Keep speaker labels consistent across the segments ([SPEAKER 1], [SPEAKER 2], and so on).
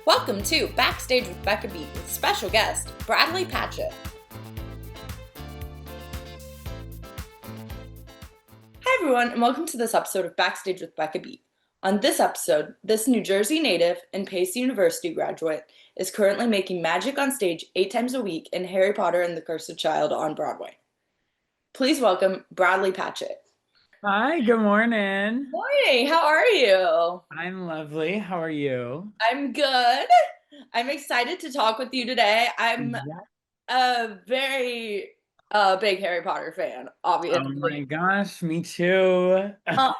[SPEAKER 1] Welcome to Backstage with Becca with special guest, Bradley Patchett. Hi everyone, and welcome to this episode of Backstage with Becca. On this episode, this New Jersey native and Pace University graduate is currently making magic on stage 8 times a week in Harry Potter and the Cursed Child on Broadway. Please welcome Bradley Patchett.
[SPEAKER 2] Hi, good morning.
[SPEAKER 1] Morning, how are you?
[SPEAKER 2] I'm lovely. How are you?
[SPEAKER 1] I'm good. I'm excited to talk with you today. I'm a very big Harry Potter fan,
[SPEAKER 2] Oh
[SPEAKER 1] obviously.
[SPEAKER 2] my gosh, me too.
[SPEAKER 1] Uh,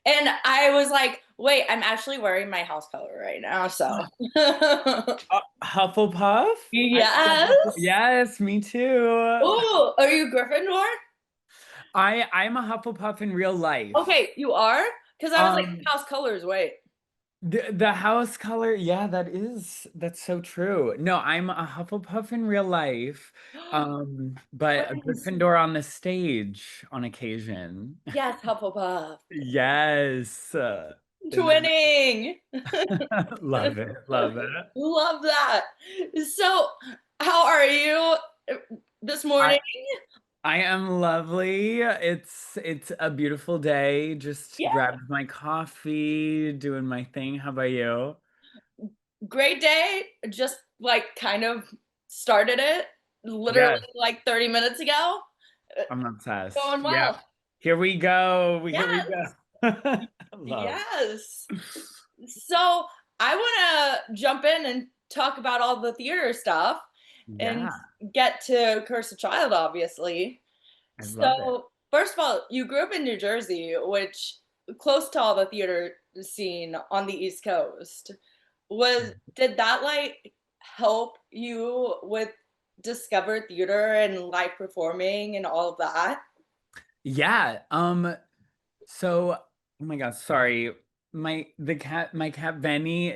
[SPEAKER 1] and I was like, wait, I'm actually wearing my house color right now, so.
[SPEAKER 2] Hufflepuff?
[SPEAKER 1] Yes.
[SPEAKER 2] Yes, me too.
[SPEAKER 1] Oh, are you Gryffindor?
[SPEAKER 2] I'm a Hufflepuff in real life.
[SPEAKER 1] Okay, you are? Because I was like,
[SPEAKER 2] Um,
[SPEAKER 1] house colors, wait.
[SPEAKER 2] the house color, yeah, that's so true. No, I'm a Hufflepuff in real life. But a Gryffindor on the stage on occasion.
[SPEAKER 1] Yes, Hufflepuff.
[SPEAKER 2] Yes.
[SPEAKER 1] Twinning.
[SPEAKER 2] Love it, love it.
[SPEAKER 1] Love that. So, how are you this morning?
[SPEAKER 2] I am lovely. It's a beautiful day. Just
[SPEAKER 1] Yeah,
[SPEAKER 2] grabbed my coffee, doing my thing. How about you?
[SPEAKER 1] great day. Just like kind of started it literally
[SPEAKER 2] Yes,
[SPEAKER 1] like 30 minutes ago.
[SPEAKER 2] I'm obsessed.
[SPEAKER 1] Going
[SPEAKER 2] Yeah.
[SPEAKER 1] well.
[SPEAKER 2] Here we go. Here we
[SPEAKER 1] Yes,
[SPEAKER 2] go. Love.
[SPEAKER 1] yes. So I want to jump in and talk about all the theater stuff and
[SPEAKER 2] Yeah,
[SPEAKER 1] get to Curse a Child, obviously.
[SPEAKER 2] I love it.
[SPEAKER 1] So, first of all, you grew up in New Jersey, which close to all the theater scene on the East Coast. Did that like help you with discover theater and live performing and all of that?
[SPEAKER 2] Yeah. So, oh my gosh, sorry. My cat Benny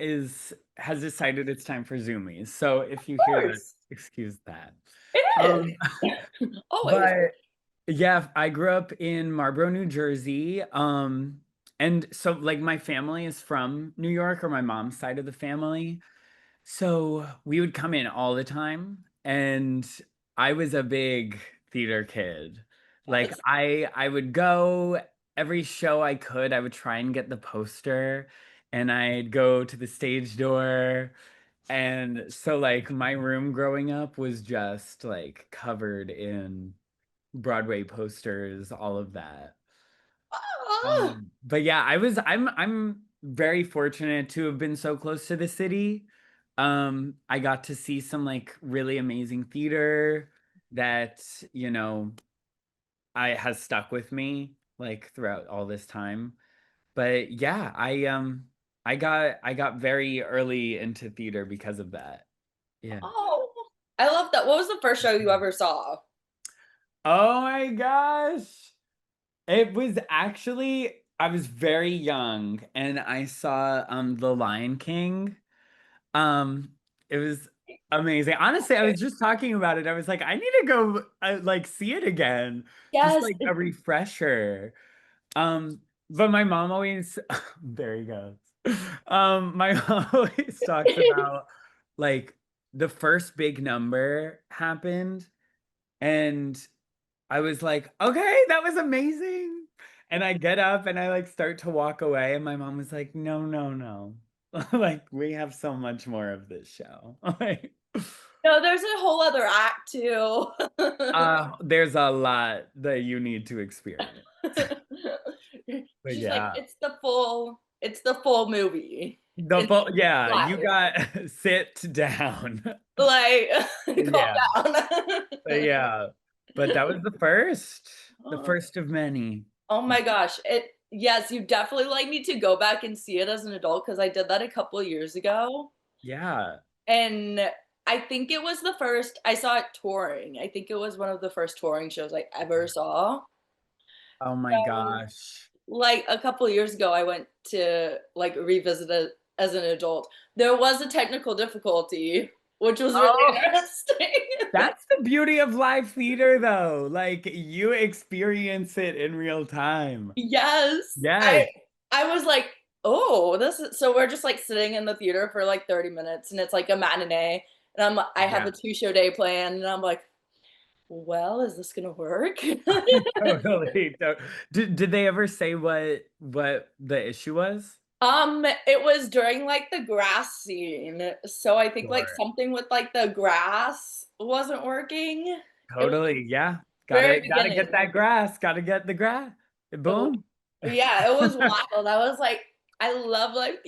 [SPEAKER 2] has decided it's time for zoomies. So if you
[SPEAKER 1] Of
[SPEAKER 2] hear that,
[SPEAKER 1] course.
[SPEAKER 2] excuse that.
[SPEAKER 1] It
[SPEAKER 2] Um,
[SPEAKER 1] is. Always.
[SPEAKER 2] but yeah, I grew up in Marlboro, New Jersey. And so like my family is from New York, or my mom's side of the family. So we would come in all the time, and I was a big theater kid. Like
[SPEAKER 1] Yes.
[SPEAKER 2] I would go every show I could. I would try and get the poster, and I'd go to the stage door. And so like my room growing up was just like covered in Broadway posters, all of that.
[SPEAKER 1] Ah,
[SPEAKER 2] But yeah, I'm very fortunate to have been so close to the city. I got to see some like really amazing theater that, you know, I has stuck with me like throughout all this time. But yeah, I got very early into theater because of that. Yeah.
[SPEAKER 1] oh, I love that. What was the first show you ever saw?
[SPEAKER 2] Oh my gosh. It was actually I was very young and I saw The Lion King. Um it was amazing. Honestly, I was just talking about it. I was like, I need to go like see it again. Just
[SPEAKER 1] Yes.
[SPEAKER 2] like a refresher. But my mom always there he goes. My mom always talks about like the first big number happened and I was like, okay, that was amazing. And I get up and I like start to walk away. And my mom was like, no, no, no. Like, we have so much more of this show. Like,
[SPEAKER 1] No, there's a whole other act too.
[SPEAKER 2] there's a lot that you need to experience. But
[SPEAKER 1] She's like,
[SPEAKER 2] yeah.
[SPEAKER 1] it's the full movie. It's
[SPEAKER 2] Yeah, you
[SPEAKER 1] live.
[SPEAKER 2] got sit down.
[SPEAKER 1] Like, calm
[SPEAKER 2] Yeah.
[SPEAKER 1] down.
[SPEAKER 2] Yeah. But that was the first of many.
[SPEAKER 1] Oh my gosh. Yes, you definitely like need to go back and see it as an adult because I did that a couple of years ago.
[SPEAKER 2] Yeah.
[SPEAKER 1] And I think it was the first I saw it touring. I think it was one of the first touring shows I ever saw.
[SPEAKER 2] Oh my
[SPEAKER 1] So,
[SPEAKER 2] gosh.
[SPEAKER 1] like a couple of years ago, I went to like revisit it as an adult. There was a technical difficulty, which was really
[SPEAKER 2] Oh,
[SPEAKER 1] interesting.
[SPEAKER 2] that's the beauty of live theater, though. Like you experience it in real time.
[SPEAKER 1] Yes.
[SPEAKER 2] Yes.
[SPEAKER 1] I was like, Oh, this is so we're just like sitting in the theater for like 30 minutes and it's like a matinee and I have
[SPEAKER 2] Yeah.
[SPEAKER 1] a 2 show day planned and I'm like, well, is this gonna work?
[SPEAKER 2] Totally. Did they ever say what the issue was?
[SPEAKER 1] It was during like the grass scene. So I think like
[SPEAKER 2] Sure.
[SPEAKER 1] something with like the grass wasn't working. It was
[SPEAKER 2] Totally. Yeah.
[SPEAKER 1] very
[SPEAKER 2] Gotta get
[SPEAKER 1] beginning.
[SPEAKER 2] that grass. Gotta get the grass.
[SPEAKER 1] Oh,
[SPEAKER 2] Boom.
[SPEAKER 1] yeah, it was wild. I was like, I love like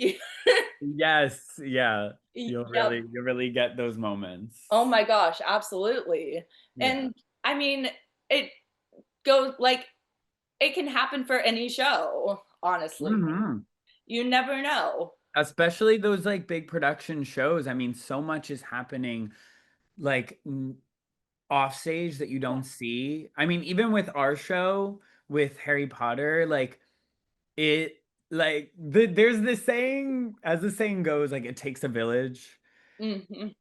[SPEAKER 2] Yes. Yeah.
[SPEAKER 1] yep.
[SPEAKER 2] You'll really get those moments.
[SPEAKER 1] Oh my gosh, absolutely.
[SPEAKER 2] Yeah.
[SPEAKER 1] And I mean, it goes like it can happen for any show, honestly.
[SPEAKER 2] Mhm.
[SPEAKER 1] You never know.
[SPEAKER 2] Especially those like big production shows. I mean, so much is happening like off stage that you don't see. I mean, even with our show with Harry Potter, like it there's this saying, as the saying goes, like it takes a village.
[SPEAKER 1] Mhm.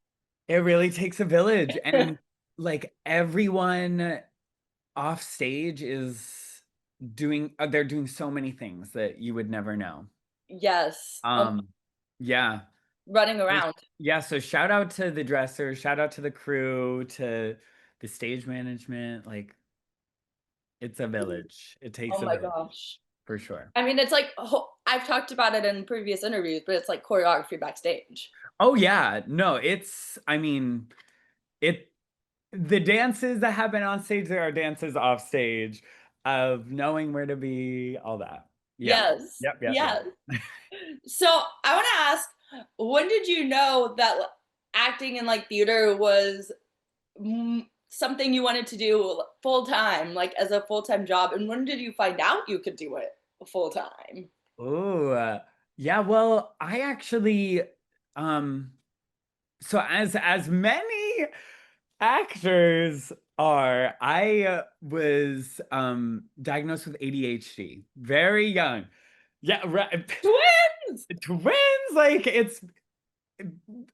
[SPEAKER 2] It really takes a village. And like everyone off stage is doing they're doing so many things that you would never know.
[SPEAKER 1] Yes.
[SPEAKER 2] Um yeah.
[SPEAKER 1] Running
[SPEAKER 2] So-
[SPEAKER 1] around.
[SPEAKER 2] Yeah, so shout out to the dressers, shout out to the crew, to the stage management. Like it's a village. It takes
[SPEAKER 1] Oh
[SPEAKER 2] a
[SPEAKER 1] my
[SPEAKER 2] village
[SPEAKER 1] gosh.
[SPEAKER 2] for sure.
[SPEAKER 1] I mean, it's like I've talked about it in previous interviews, but it's like choreography backstage.
[SPEAKER 2] Oh yeah, no, it's I mean, it the dances that happen on stage, there are dances off stage of knowing where to be, all that. Yeah.
[SPEAKER 1] Yes.
[SPEAKER 2] Yep, yep,
[SPEAKER 1] Yes.
[SPEAKER 2] yep.
[SPEAKER 1] So I want to ask, when did you know that acting in like theater was something you wanted to do full time, like as a full time job? And when did you find out you could do it full time?
[SPEAKER 2] Oh, yeah, well, I actually um so as many actors are, I was diagnosed with ADHD very young. Yeah, right.
[SPEAKER 1] Twins.
[SPEAKER 2] Twins, like it's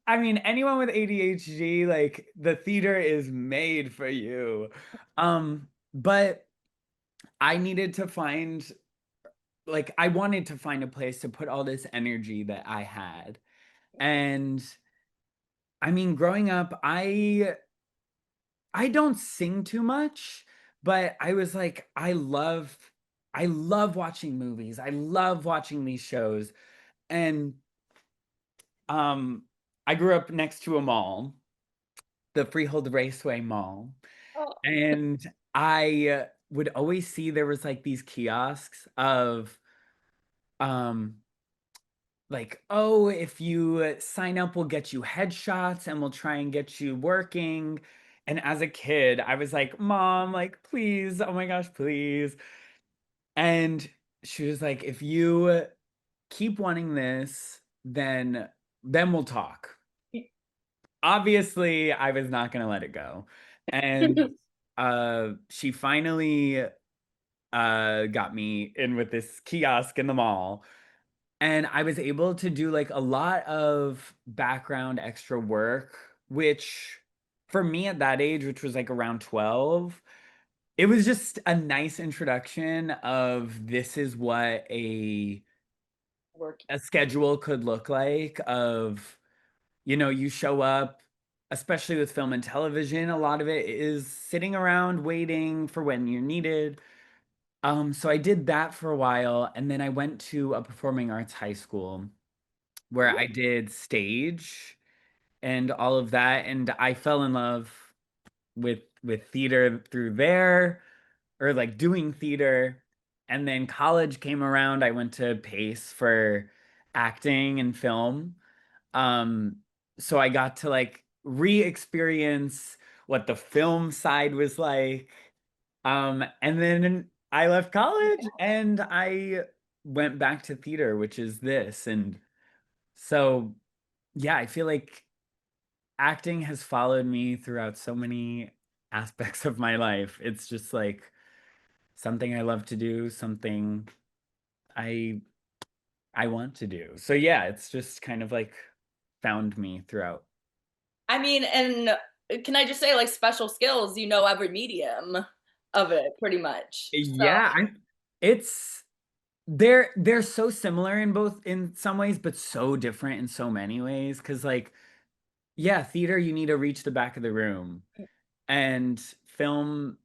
[SPEAKER 2] I mean, anyone with ADHD, like the theater is made for you. But I needed to find like I wanted to find a place to put all this energy that I had. And I mean, growing up, I don't sing too much, but I was like, I love watching movies. I love watching these shows. And um I grew up next to a mall, the Freehold Raceway Mall.
[SPEAKER 1] Oh,
[SPEAKER 2] And I would always see there was like these kiosks of um like, oh, if you sign up, we'll get you headshots and we'll try and get you working. And as a kid, I was like, Mom, like, please, oh my gosh, please. And she was like, if you keep wanting this, then we'll talk. Obviously, I was not gonna let it go. And she finally got me in with this kiosk in the mall. And I was able to do like a lot of background extra work, which for me at that age, which was like around 12, it was just a nice introduction of this is what
[SPEAKER 1] working.
[SPEAKER 2] a schedule could look like of, you know, you show up, especially with film and television, a lot of it is sitting around waiting for when you're needed. So I did that for a while, and then I went to a performing arts high school where I did stage and all of that, and I fell in love with theater through there, or like doing theater. And then college came around, I went to Pace for acting and film. Um, so I got to like re-experience what the film side was like. And then I left college and I went back to theater, which is this. And so, yeah, I feel like acting has followed me throughout so many aspects of my life. It's just like something I love to do, something I I want to do. So yeah, it's just kind of like found me throughout.
[SPEAKER 1] I mean, and can I just say, like, special skills, you know every medium of it pretty much. So
[SPEAKER 2] Yeah, it's they're so similar in both in some ways, but so different in so many ways. Because like, yeah, theater, you need to reach the back of the room, and film,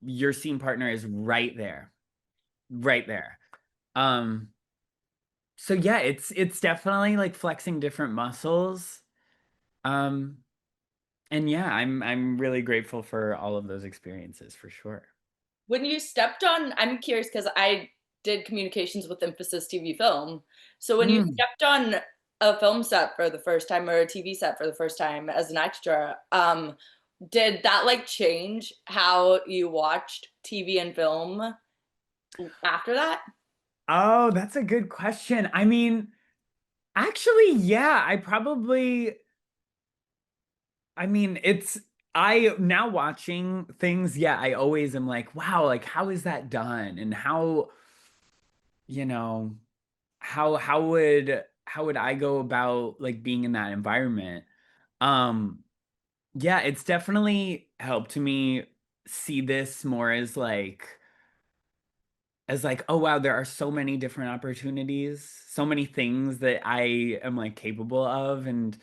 [SPEAKER 2] your scene partner is right there, right there. Um, so yeah, it's definitely like flexing different muscles. Um, and yeah, I'm really grateful for all of those experiences for sure.
[SPEAKER 1] When you stepped on, I'm curious because I did communications with emphasis TV film. So when you
[SPEAKER 2] Mm.
[SPEAKER 1] stepped on a film set for the first time or a TV set for the first time as an extra, did that like change how you watched TV and film after that?
[SPEAKER 2] Oh, that's a good question. I mean, actually, yeah, I mean, I now watching things, yeah, I always am like, wow, like how is that done? And how, you know, how would I go about like being in that environment? Um, yeah, it's definitely helped me see this more as like, oh wow, there are so many different opportunities, so many things that I am like capable of, and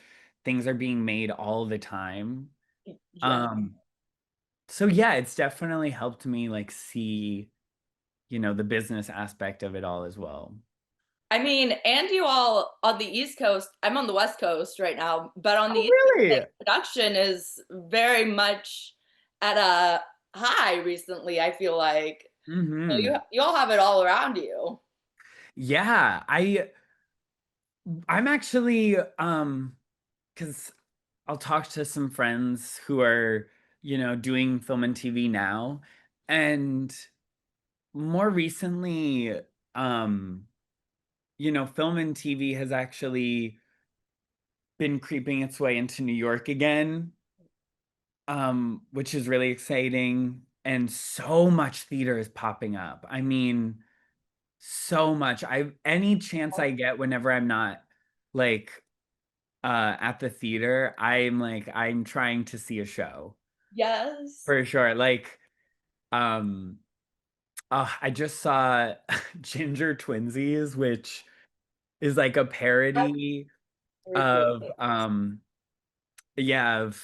[SPEAKER 2] things are being made all the time.
[SPEAKER 1] Yeah.
[SPEAKER 2] Um, so yeah, it's definitely helped me like see, the business aspect of it all as well.
[SPEAKER 1] I mean, and you all on the East Coast, I'm on the West Coast right now, but on the
[SPEAKER 2] Oh,
[SPEAKER 1] East Coast, like
[SPEAKER 2] really?
[SPEAKER 1] production is very much at a high recently, I feel like. So
[SPEAKER 2] Hmm.
[SPEAKER 1] you all have it all around you.
[SPEAKER 2] Yeah, I'm actually because I'll talk to some friends who are, doing film and TV now. And more recently, um, film and TV has actually been creeping its way into New York again, which is really exciting. And so much theater is popping up. I mean, so much. Any chance I get whenever I'm not like at the theater, I'm trying to see a show
[SPEAKER 1] Yes.
[SPEAKER 2] for sure. Like, um, I just saw Ginger Twinsies, which is like a
[SPEAKER 1] That's
[SPEAKER 2] parody of
[SPEAKER 1] ridiculous.
[SPEAKER 2] yeah, of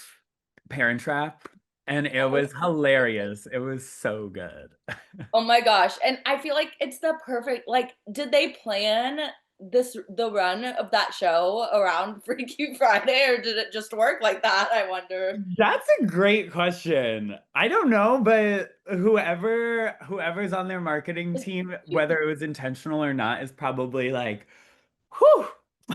[SPEAKER 2] Parent Trap, and it was hilarious. It was so good.
[SPEAKER 1] Oh my gosh. And I feel like it's the perfect like, did they plan the run of that show around Freaky Friday or did it just work like that? I wonder.
[SPEAKER 2] That's a great question. I don't know, but whoever's on their marketing team, whether it was intentional or not, is probably like, whew,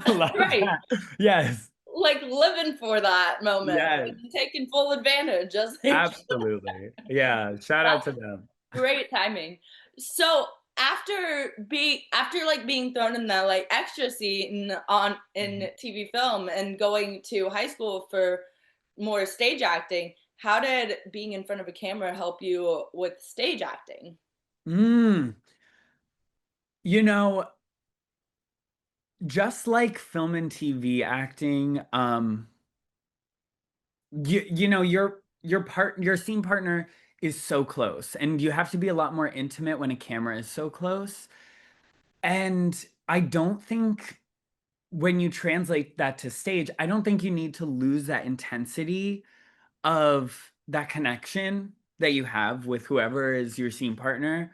[SPEAKER 2] love
[SPEAKER 1] Right.
[SPEAKER 2] that. Yes,
[SPEAKER 1] Like living for that moment,
[SPEAKER 2] yes,
[SPEAKER 1] like taking full advantage as they
[SPEAKER 2] absolutely. Yeah, shout out
[SPEAKER 1] that's
[SPEAKER 2] to them.
[SPEAKER 1] great timing. So after like being thrown in that like extra seat in TV film and going to high school for more stage acting, how did being in front of a camera help you with stage acting?
[SPEAKER 2] Mm, you know, just like film and TV acting, your scene partner is so close, and you have to be a lot more intimate when a camera is so close. And I don't think when you translate that to stage, I don't think you need to lose that intensity of that connection that you have with whoever is your scene partner.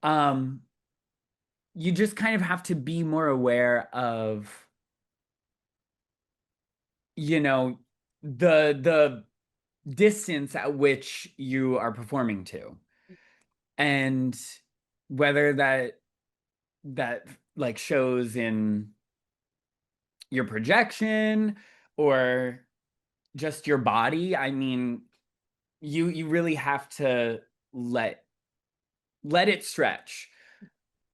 [SPEAKER 2] Um, you just kind of have to be more aware of, you know, the distance at which you are performing to. And whether that like shows in your projection or just your body. I mean, you really have to let let it stretch.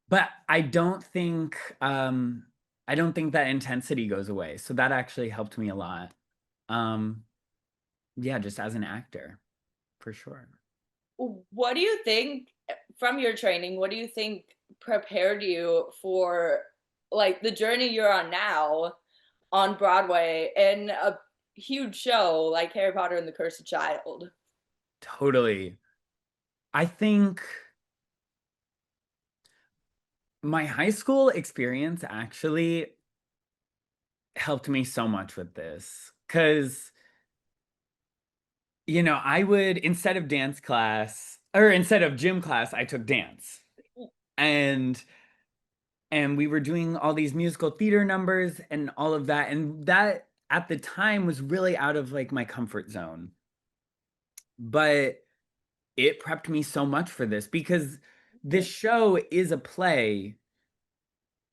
[SPEAKER 2] But I don't think that intensity goes away. So that actually helped me a lot. Um yeah, just as an actor, for sure.
[SPEAKER 1] What do you think from your training, what do you think prepared you for like the journey you're on now on Broadway in a huge show like Harry Potter and the Cursed Child?
[SPEAKER 2] Totally. I think my high school experience actually helped me so much with this because, I would, instead of dance class or instead of gym class, I took dance. And we were doing all these musical theater numbers and all of that. And that at the time was really out of like my comfort zone. But it prepped me so much for this because this show is a play,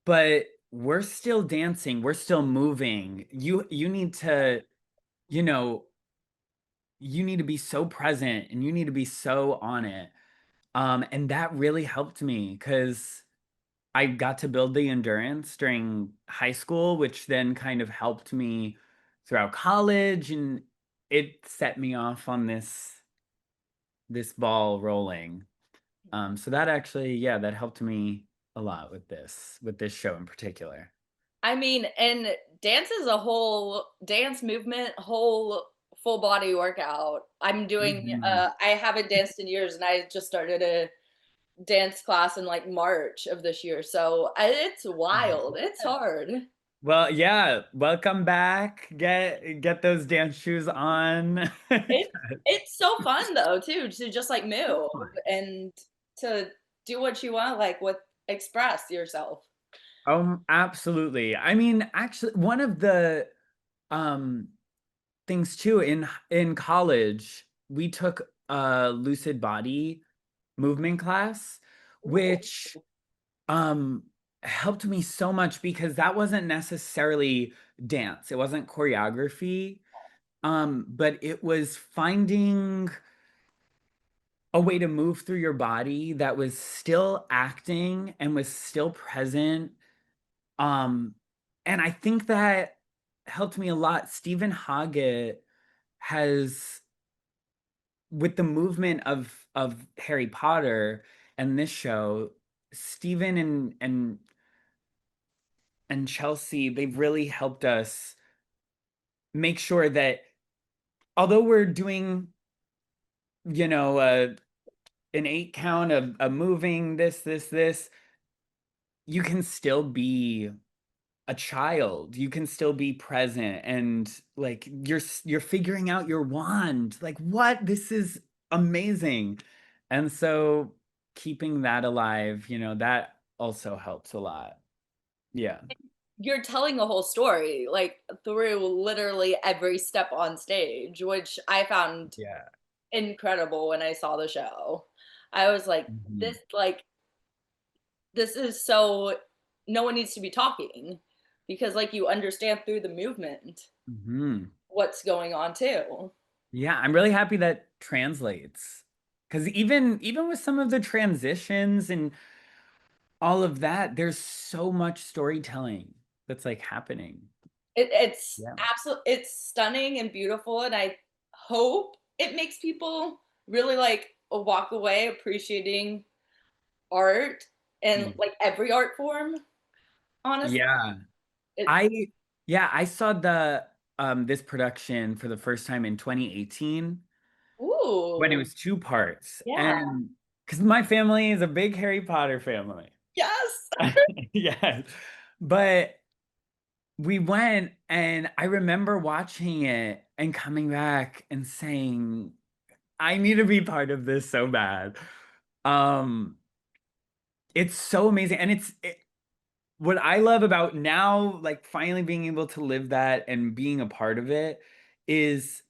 [SPEAKER 2] but we're still dancing, we're still moving. You need to, you know, you need to be so present and you need to be so on it. And that really helped me because I got to build the endurance during high school, which then kind of helped me throughout college, and it set me off on this ball rolling. So that actually, yeah, that helped me a lot with this show in particular.
[SPEAKER 1] I mean, and dance is a whole dance movement, whole full body workout. I'm doing
[SPEAKER 2] Mhm.
[SPEAKER 1] I haven't danced in years and I just started a dance class in like March of this year. So it's wild. It's hard.
[SPEAKER 2] Well, yeah, welcome back. Get those dance shoes on.
[SPEAKER 1] It it's so fun though too to just like
[SPEAKER 2] So
[SPEAKER 1] move
[SPEAKER 2] fun.
[SPEAKER 1] and to do what you want, like with express yourself.
[SPEAKER 2] Absolutely. I mean, actually, one of the um things too in college, we took a lucid body movement class,
[SPEAKER 1] Ooh.
[SPEAKER 2] which um helped me so much because that wasn't necessarily dance. It wasn't choreography. But it was finding a way to move through your body that was still acting and was still present. Um, and I think that helped me a lot. Stephen Hoggett has, with the movement of Harry Potter and this show, Stephen and Chelsea, they've really helped us make sure that although we're doing, you know, an 8 count of moving this, you can still be a child. You can still be present and like you're figuring out your wand. Like what? This is amazing. And so keeping that alive, that also helps a lot. Yeah.
[SPEAKER 1] You're telling a whole story, like through literally every step on stage, which I found
[SPEAKER 2] Yeah.
[SPEAKER 1] incredible when I saw the show. I was like,
[SPEAKER 2] Mhm.
[SPEAKER 1] this is so no one needs to be talking because like you understand through the movement
[SPEAKER 2] Mhm.
[SPEAKER 1] what's going on too.
[SPEAKER 2] Yeah, I'm really happy that translates. Because even with some of the transitions and all of that, there's so much storytelling that's like happening.
[SPEAKER 1] It's
[SPEAKER 2] Yeah.
[SPEAKER 1] absolutely it's stunning and beautiful, and I hope it makes people really like walk away appreciating art and
[SPEAKER 2] Mm.
[SPEAKER 1] like every art form, honestly.
[SPEAKER 2] Yeah.
[SPEAKER 1] It,
[SPEAKER 2] I yeah, I saw the this production for the first time in 2018 when it
[SPEAKER 1] ooh,
[SPEAKER 2] was two parts.
[SPEAKER 1] yeah,
[SPEAKER 2] And because my family is a big Harry Potter family.
[SPEAKER 1] yes.
[SPEAKER 2] Yes. But we went and I remember watching it and coming back and saying, I need to be part of this so bad. Um, it's so amazing. And what I love about now, like finally being able to live that and being a part of it is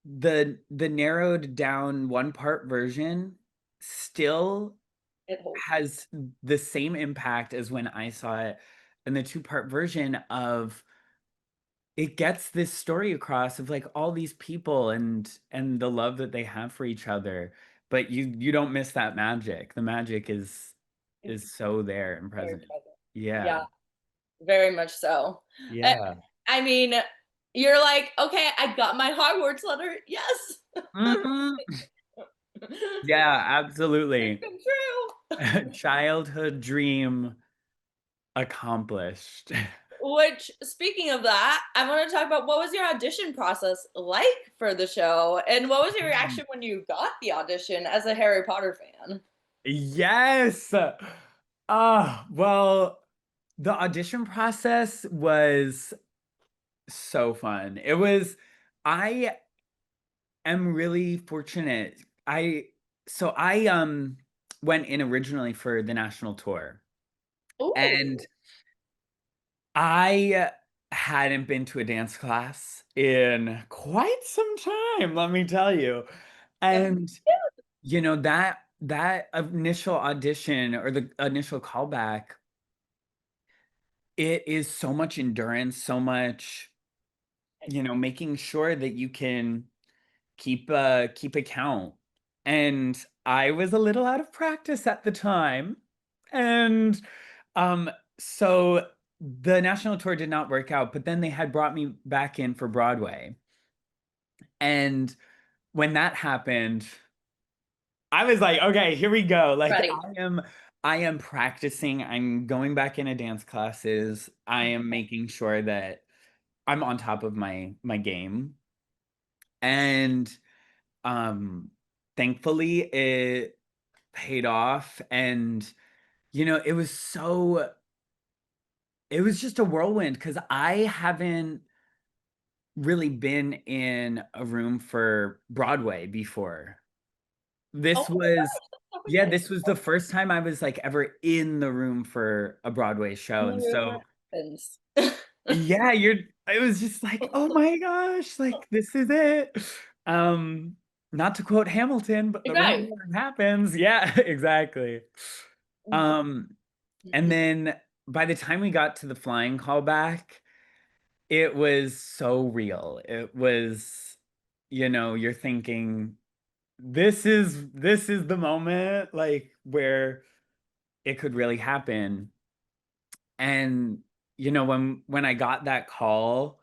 [SPEAKER 2] the narrowed down one part version still
[SPEAKER 1] It holds.
[SPEAKER 2] has the same impact as when I saw it. And the two-part version of it gets this story across of like all these people and the love that they have for each other. But you don't miss that magic. The magic is so there and
[SPEAKER 1] Very
[SPEAKER 2] present.
[SPEAKER 1] present.
[SPEAKER 2] Yeah.
[SPEAKER 1] Yeah, very much so. Uh,
[SPEAKER 2] Yeah.
[SPEAKER 1] I mean, you're like, okay, I got my Hogwarts letter. Yes.
[SPEAKER 2] Mhm.
[SPEAKER 1] Dream
[SPEAKER 2] Yeah, absolutely.
[SPEAKER 1] come true.
[SPEAKER 2] Childhood dream accomplished.
[SPEAKER 1] Which, speaking of that, I want to talk about what was your audition process like for the show, and what was your reaction when you got the audition as a Harry Potter fan?
[SPEAKER 2] Yes. Well, the audition process was so fun. I am really fortunate. I went in originally for the national tour, and
[SPEAKER 1] Oh,
[SPEAKER 2] I hadn't been to a dance class in quite some time, let me tell you.
[SPEAKER 1] yeah.
[SPEAKER 2] And that initial audition or the initial callback, it is so much endurance, so much, making sure that you can keep account. And I was a little out of practice at the time. And um so the national tour did not work out, but then they had brought me back in for Broadway. And when that happened, I was like, okay, here we go. Like
[SPEAKER 1] Ready.
[SPEAKER 2] I am practicing. I'm going back into dance classes. I am making sure that I'm on top of my game. And um thankfully it paid off, and it was just a whirlwind because I haven't really been in a room for Broadway before.
[SPEAKER 1] Oh
[SPEAKER 2] This
[SPEAKER 1] my
[SPEAKER 2] was
[SPEAKER 1] gosh, that's so
[SPEAKER 2] Yeah,
[SPEAKER 1] exciting.
[SPEAKER 2] this was the first time I was like ever in the room for a Broadway show. And
[SPEAKER 1] Never
[SPEAKER 2] so
[SPEAKER 1] happens.
[SPEAKER 2] yeah, it was just like, oh my gosh, like this is it. Um, Not to quote Hamilton, but
[SPEAKER 1] You
[SPEAKER 2] the right
[SPEAKER 1] guys.
[SPEAKER 2] one happens. Yeah, exactly. Um, and then by the time we got to the flying callback, it was so real. It was, you're thinking, this is the moment like where it could really happen. And when I got that call,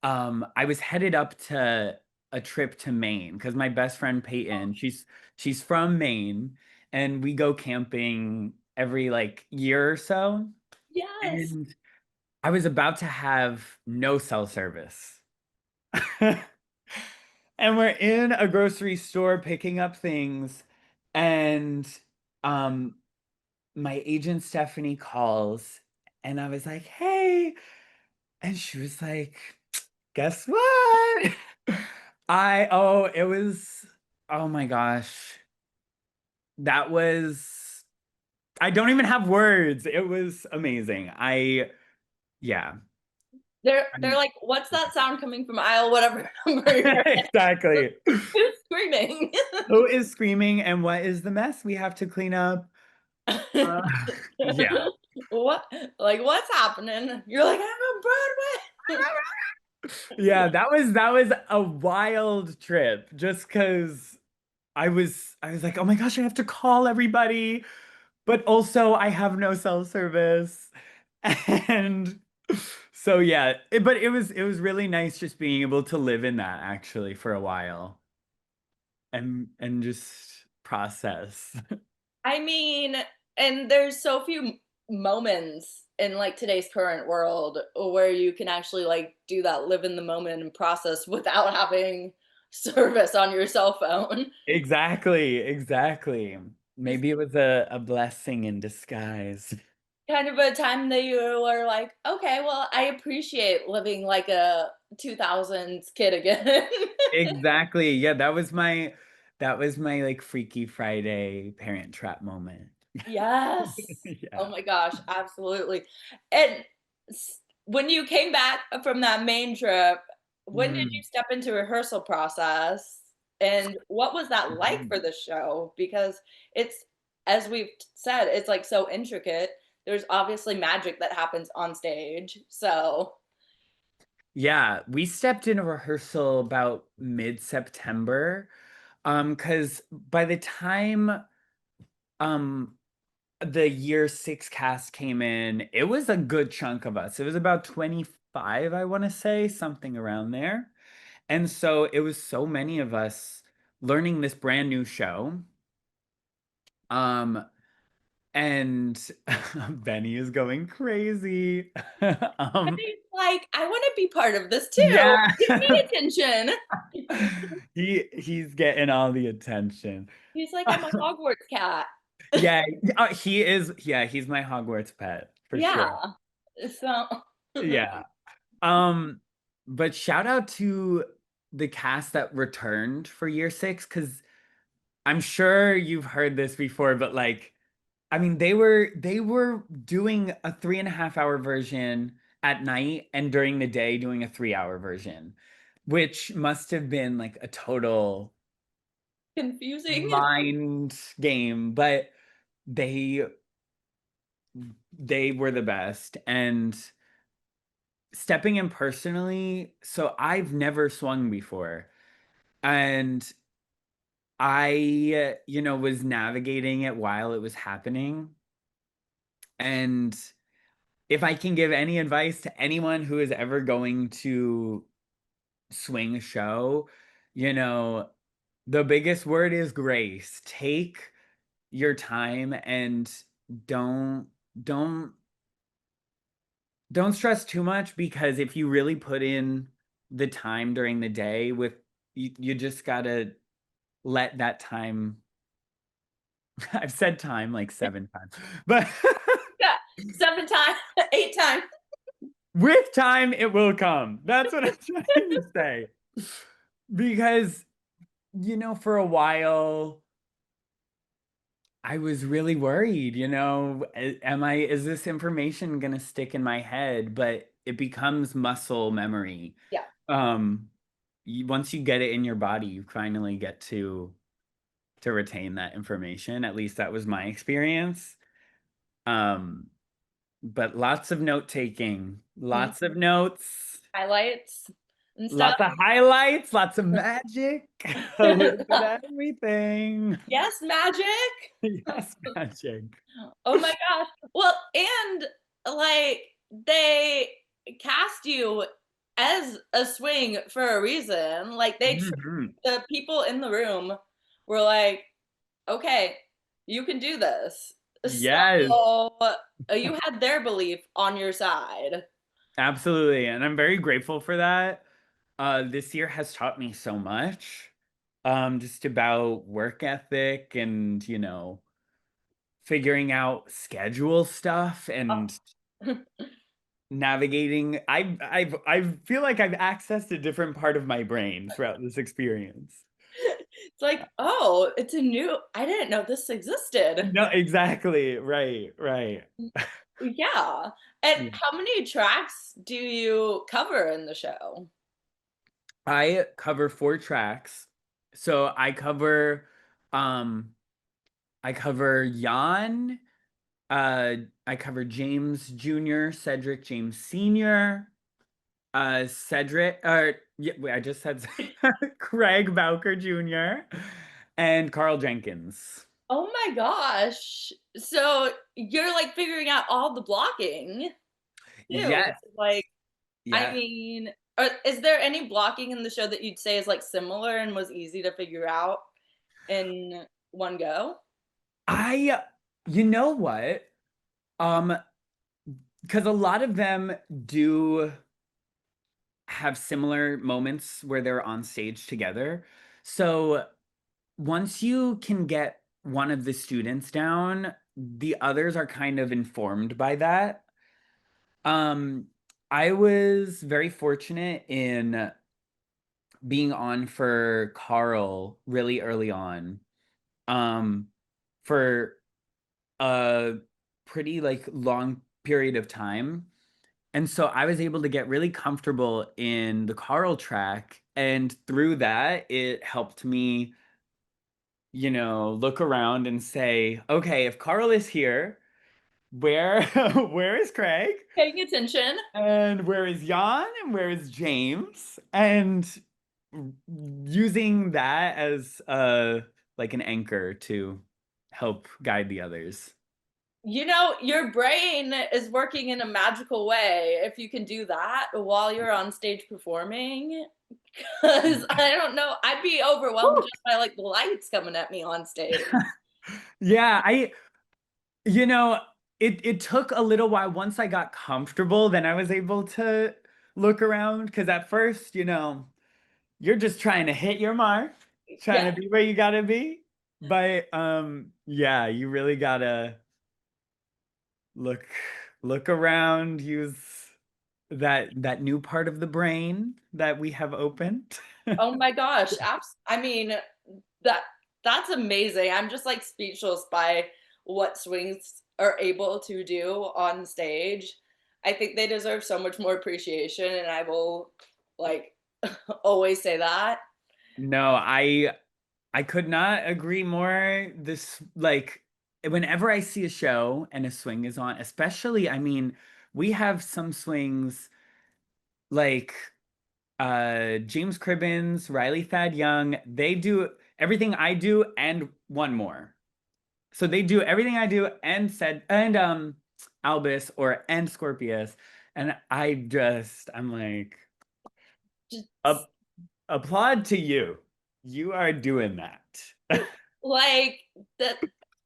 [SPEAKER 2] I was headed up to a trip to Maine because my best friend Peyton, she's from Maine, and we go camping every like year or so.
[SPEAKER 1] Yes.
[SPEAKER 2] And I was about to have no cell service. And we're in a grocery store picking up things, and um my agent Stephanie calls, and I was like, "Hey." And she was like, "Guess what?" it was, oh my gosh. That was, I don't even have words. It was amazing. Yeah.
[SPEAKER 1] They're
[SPEAKER 2] I'm-
[SPEAKER 1] like, what's that sound coming from aisle whatever number you're in?
[SPEAKER 2] Exactly.
[SPEAKER 1] Who's screaming?
[SPEAKER 2] Who is screaming and what is the mess we have to clean up? Uh, yeah.
[SPEAKER 1] What like what's happening? You're like, I'm on Broadway.
[SPEAKER 2] Yeah, that was a wild trip just because I was like, oh my gosh, I have to call everybody, but also I have no cell service. And so yeah, but it was really nice just being able to live in that actually for a while and just process.
[SPEAKER 1] I mean, and there's so few moments in like today's current world where you can actually like do that live in the moment and process without having service on your cell phone.
[SPEAKER 2] Exactly, exactly.
[SPEAKER 1] Just
[SPEAKER 2] Maybe it was a blessing in disguise.
[SPEAKER 1] kind of a time that you were like, okay, well, I appreciate living like a 2000s kid again.
[SPEAKER 2] Exactly. Yeah, that was my like Freaky Friday Parent Trap moment.
[SPEAKER 1] Yes. Oh
[SPEAKER 2] Yeah.
[SPEAKER 1] my gosh, absolutely. And when you came back from that main trip, when did you
[SPEAKER 2] Mm.
[SPEAKER 1] step into rehearsal process? And what was that like
[SPEAKER 2] Mhm.
[SPEAKER 1] for the show? Because it's, as we've said, it's like so intricate. There's obviously magic that happens on stage. So,
[SPEAKER 2] Yeah, we stepped into rehearsal about mid-September. Because by the time um the year six cast came in, it was a good chunk of us. It was about 25, I want to say, something around there. And so it was so many of us learning this brand new show. Um, and Benny is going crazy.
[SPEAKER 1] and
[SPEAKER 2] Um,
[SPEAKER 1] he's like, I want to be part of this too.
[SPEAKER 2] yeah.
[SPEAKER 1] Give me attention.
[SPEAKER 2] He's getting all the attention.
[SPEAKER 1] He's like, I'm a Hogwarts cat.
[SPEAKER 2] Yeah, he is. Yeah, he's my Hogwarts pet for sure.
[SPEAKER 1] Yeah. So
[SPEAKER 2] Yeah. Um, but shout out to the cast that returned for year six, because I'm sure you've heard this before, but like, I mean, they were doing a 3.5 hour version at night and during the day doing a 3 hour version, which must have been like a total
[SPEAKER 1] confusing.
[SPEAKER 2] mind game, but they they were the best. And stepping in personally, so I've never swung before. And I, was navigating it while it was happening. And if I can give any advice to anyone who is ever going to swing a show, you know, the biggest word is grace. Take your time and don't don't don't stress too much, because if you really put in the time during the day with you just gotta let that time. I've said time like 7 times, but
[SPEAKER 1] Yeah. 7 times, 8 times.
[SPEAKER 2] with time it will come. That's what I'm trying to say. Because, for a while I was really worried, is this information gonna stick in my head? But it becomes muscle memory.
[SPEAKER 1] Yeah.
[SPEAKER 2] Um, once you get it in your body, you finally get to retain that information. At least that was my experience. Um, but lots of note taking,
[SPEAKER 1] Mhm.
[SPEAKER 2] lots of notes,
[SPEAKER 1] Highlights and stuff.
[SPEAKER 2] lots of highlights, lots of magic, a little bit of everything.
[SPEAKER 1] Yes, magic.
[SPEAKER 2] Yes, magic.
[SPEAKER 1] Oh my gosh. Well, and like they cast you as a swing for a reason. Like
[SPEAKER 2] Mhm.
[SPEAKER 1] the people in the room were like, "Okay, you can do this."
[SPEAKER 2] Yes,
[SPEAKER 1] So you had their belief on your side.
[SPEAKER 2] absolutely. And I'm very grateful for that. This year has taught me so much, just about work ethic and, figuring out schedule stuff and navigating. I feel like I've accessed a different part of my brain throughout this experience.
[SPEAKER 1] It's like, "Oh, it's a new I didn't know this existed."
[SPEAKER 2] No, exactly. Right, right.
[SPEAKER 1] Yeah. And
[SPEAKER 2] Yeah.
[SPEAKER 1] how many tracks do you cover in the show?
[SPEAKER 2] I cover 4 tracks. So um I cover Jan, uh I cover James Jr., Cedric James Sr., Cedric, yeah, wait, I just said Craig Bowker Jr. and Carl Jenkins.
[SPEAKER 1] Oh my gosh. So you're like figuring out all the blocking too.
[SPEAKER 2] Yes,
[SPEAKER 1] Like, I
[SPEAKER 2] yes.
[SPEAKER 1] mean, is there any blocking in the show that you'd say is like similar and was easy to figure out in one go?
[SPEAKER 2] I, you know what? Um, because a lot of them do have similar moments where they're on stage together. So once you can get one of the students down, the others are kind of informed by that. Um, I was very fortunate in being on for Carl really early on, um, for a pretty like long period of time. And so I was able to get really comfortable in the Carl track. And through that, it helped me, look around and say, okay, if Carl is here, where where is Craig?
[SPEAKER 1] Paying attention.
[SPEAKER 2] And where is Jan? And where is James? And using that as like an anchor to help guide the others.
[SPEAKER 1] You know, your brain is working in a magical way if you can do that while you're on stage performing. Because I don't know, I'd be overwhelmed
[SPEAKER 2] Woo!
[SPEAKER 1] just by like the lights coming at me on stage.
[SPEAKER 2] Yeah, you know, it took a little while. Once I got comfortable, then I was able to look around, because at first, you're just trying to hit your mark, trying
[SPEAKER 1] Yeah.
[SPEAKER 2] to be where you gotta be. But Yeah, you really gotta look look around, use that new part of the brain that we have opened.
[SPEAKER 1] Oh my gosh, I mean, that that's amazing. I'm just, like, speechless by what swings are able to do on stage. I think they deserve so much more appreciation, and I will, like, always say that.
[SPEAKER 2] No, I could not agree more. This like whenever I see a show and a swing is on, especially I mean, we have some swings like James Cribbins, Riley Thad Young, they do everything I do and one more. So they do everything I do and said and Albus or and Scorpius. And I'm like
[SPEAKER 1] Just,
[SPEAKER 2] up applaud to you. You are doing that.
[SPEAKER 1] like, that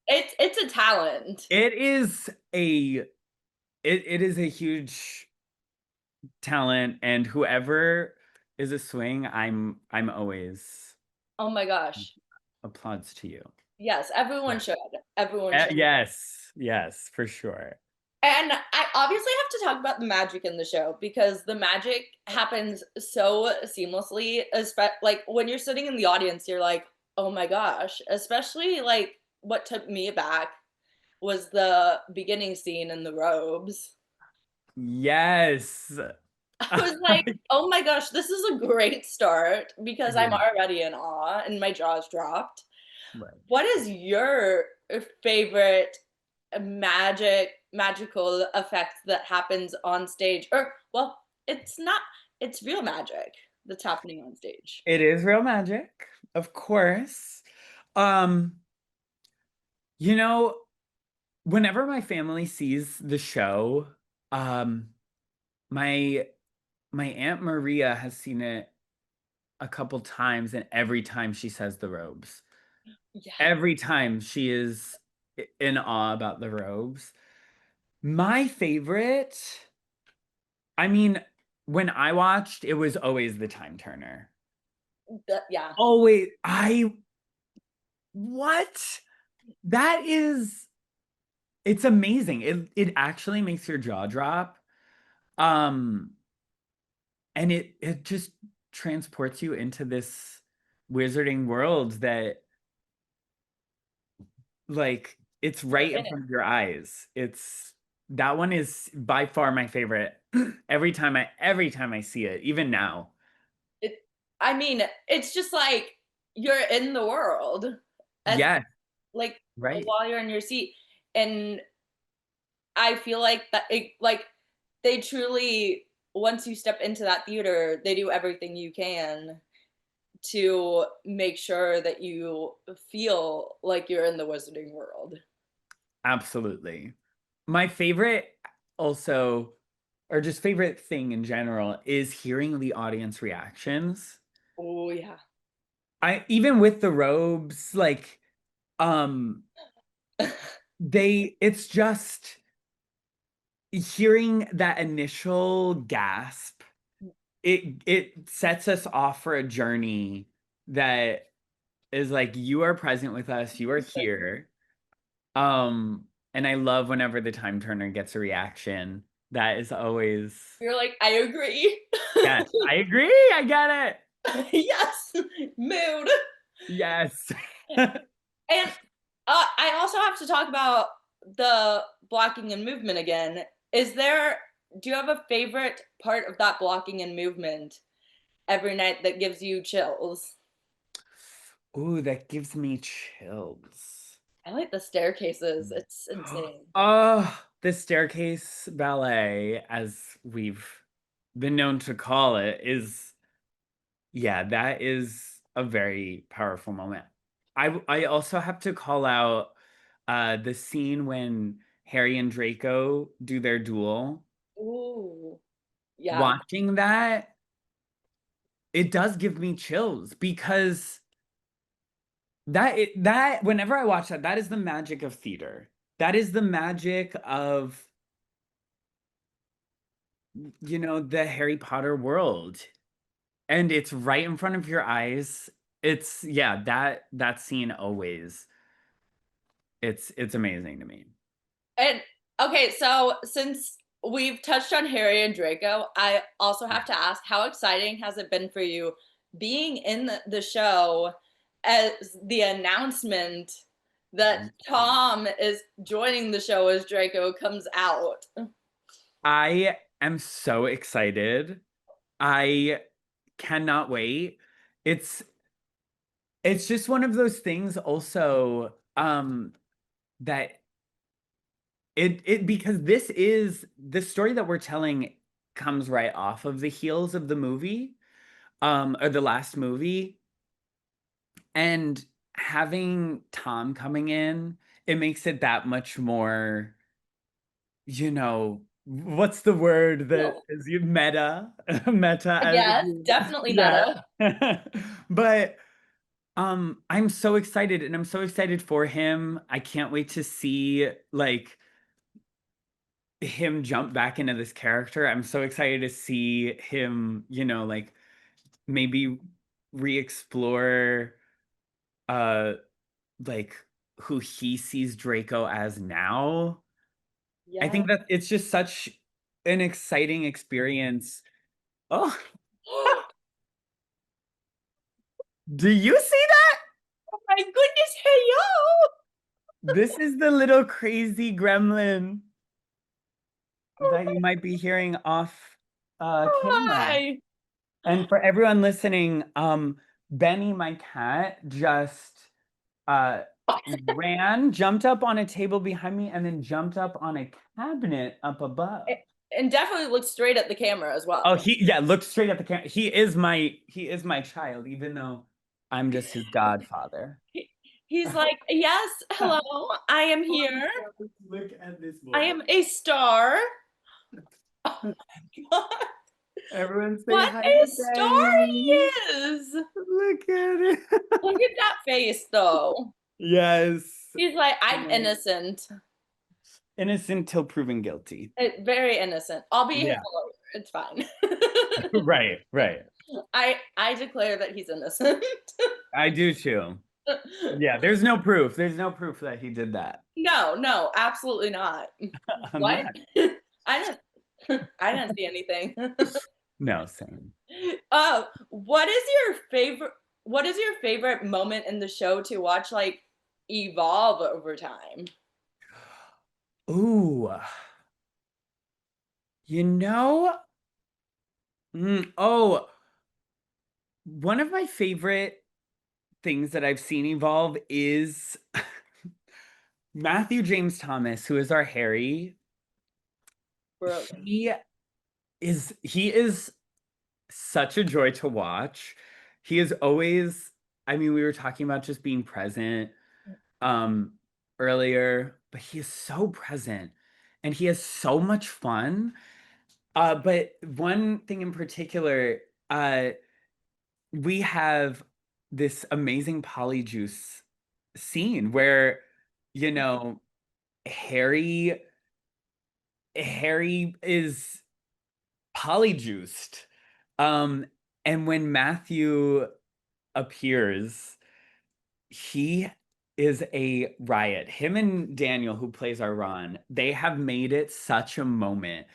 [SPEAKER 1] it's a talent.
[SPEAKER 2] It is it is a huge talent and whoever is a swing, I'm always
[SPEAKER 1] Oh my gosh.
[SPEAKER 2] applauds to you.
[SPEAKER 1] Yes, everyone should. Everyone should.
[SPEAKER 2] Yes, yes, for sure.
[SPEAKER 1] And I obviously have to talk about the magic in the show because the magic happens so seamlessly, like when you're sitting in the audience, you're like, "Oh my gosh." Especially like what took me aback was the beginning scene in the robes.
[SPEAKER 2] Yes.
[SPEAKER 1] I was like, "Oh my gosh, this is a great start," because I'm
[SPEAKER 2] Yeah,
[SPEAKER 1] already in awe and my jaw's dropped.
[SPEAKER 2] right.
[SPEAKER 1] What is your favorite magical effect that happens on stage? Or well, it's not it's real magic that's happening on stage.
[SPEAKER 2] It is real magic, of course. Um, you know, whenever my family sees the show, um, my my Aunt Maria has seen it a couple times, and every time she says the robes.
[SPEAKER 1] Yes.
[SPEAKER 2] Every time she is in awe about the robes. My favorite, I mean, when I watched, it was always the time turner.
[SPEAKER 1] Yeah.
[SPEAKER 2] Always, what? That is, it's amazing. It actually makes your jaw drop. Um, and it just transports you into this wizarding world that like it's
[SPEAKER 1] You're
[SPEAKER 2] right in
[SPEAKER 1] in it.
[SPEAKER 2] front of your eyes. It's that one is by far my favorite. Every time I see it, even now.
[SPEAKER 1] It I mean, it's just like you're in the world as
[SPEAKER 2] Yes,
[SPEAKER 1] like
[SPEAKER 2] right.
[SPEAKER 1] while you're in your seat. And I feel like that they truly once you step into that theater, they do everything you can to make sure that you feel like you're in the wizarding world.
[SPEAKER 2] Absolutely. My favorite also, or just favorite thing in general, is hearing the audience reactions.
[SPEAKER 1] Oh yeah.
[SPEAKER 2] I even with the robes, like um it's just hearing that initial gasp. It sets us off for a journey that is like you are present with us, you are here. And I love whenever the time turner gets a reaction. That is always
[SPEAKER 1] You're like, I agree.
[SPEAKER 2] yes, I agree. I get it.
[SPEAKER 1] Yes, mood.
[SPEAKER 2] Yes.
[SPEAKER 1] And I also have to talk about the blocking and movement again. Do you have a favorite part of that blocking and movement every night that gives you chills?
[SPEAKER 2] Ooh, that gives me chills.
[SPEAKER 1] I like the staircases. It's insane.
[SPEAKER 2] Oh, the staircase ballet, as we've been known to call it, is yeah, that is a very powerful moment. I also have to call out the scene when Harry and Draco do their duel.
[SPEAKER 1] Ooh, yeah.
[SPEAKER 2] Watching that, it does give me chills because that whenever I watch that, that is the magic of theater. That is the magic of the Harry Potter world. And it's right in front of your eyes. It's yeah, that scene always. It's amazing to me.
[SPEAKER 1] And okay, so since we've touched on Harry and Draco, I also have to ask, how exciting has it been for you being in the show as the announcement that Tom is joining the show as Draco comes out?
[SPEAKER 2] I am so excited. I cannot wait. It's it's just one of those things also that it because this is the story that we're telling comes right off of the heels of the movie, or the last movie. And having Tom coming in, it makes it that much more, what's the word that is you meta? Meta as
[SPEAKER 1] Yes, definitely
[SPEAKER 2] yeah.
[SPEAKER 1] meta.
[SPEAKER 2] But I'm so excited and I'm so excited for him. I can't wait to see like him jump back into this character. I'm so excited to see him, like maybe re-explore uh like who he sees Draco as now. I
[SPEAKER 1] Yeah.
[SPEAKER 2] think that it's just such an exciting experience. Oh, do you see that?
[SPEAKER 1] Oh my goodness, hey yo!
[SPEAKER 2] This is the little crazy gremlin
[SPEAKER 1] Oh
[SPEAKER 2] that you might be hearing off camera.
[SPEAKER 1] my.
[SPEAKER 2] And for everyone listening, Benny, my cat, just uh jumped up on a table behind me and then jumped up on a cabinet up above.
[SPEAKER 1] And definitely look straight at the camera as
[SPEAKER 2] Oh,
[SPEAKER 1] well.
[SPEAKER 2] yeah, look straight at the camera. He is my child, even though I'm just his godfather.
[SPEAKER 1] He's like, yes, hello, I am here.
[SPEAKER 2] Look at this
[SPEAKER 1] I
[SPEAKER 2] boy.
[SPEAKER 1] am a star. Oh my God.
[SPEAKER 2] Everyone say
[SPEAKER 1] What
[SPEAKER 2] hi
[SPEAKER 1] a
[SPEAKER 2] to
[SPEAKER 1] star
[SPEAKER 2] Benny.
[SPEAKER 1] he is.
[SPEAKER 2] Look at it.
[SPEAKER 1] Look at that face, though.
[SPEAKER 2] Yes.
[SPEAKER 1] He's like,
[SPEAKER 2] You
[SPEAKER 1] I'm
[SPEAKER 2] know,
[SPEAKER 1] innocent.
[SPEAKER 2] innocent till proven guilty.
[SPEAKER 1] Very innocent. I'll be his
[SPEAKER 2] Yeah.
[SPEAKER 1] lawyer. It's fine.
[SPEAKER 2] Right, right.
[SPEAKER 1] I declare that he's innocent.
[SPEAKER 2] I do too. Yeah, there's no proof. There's no proof that he did that.
[SPEAKER 1] No, no, absolutely not.
[SPEAKER 2] I'm
[SPEAKER 1] What?
[SPEAKER 2] not.
[SPEAKER 1] I I didn't see anything.
[SPEAKER 2] No, same.
[SPEAKER 1] What is your favorite moment in the show to watch like evolve over time?
[SPEAKER 2] Ooh, you know, oh, one of my favorite things that I've seen evolve is Matthew James Thomas, who is our Harry.
[SPEAKER 1] Brilliant.
[SPEAKER 2] He he is such a joy to watch. He is always, I mean, we were talking about just being present um earlier, but he is so present and he has so much fun. But one thing in particular, we have this amazing polyjuice scene where, you know, Harry Harry is polyjuiced. Um, and when Matthew appears, he is a riot. Him and Daniel, who plays our Ron, they have made it such a moment.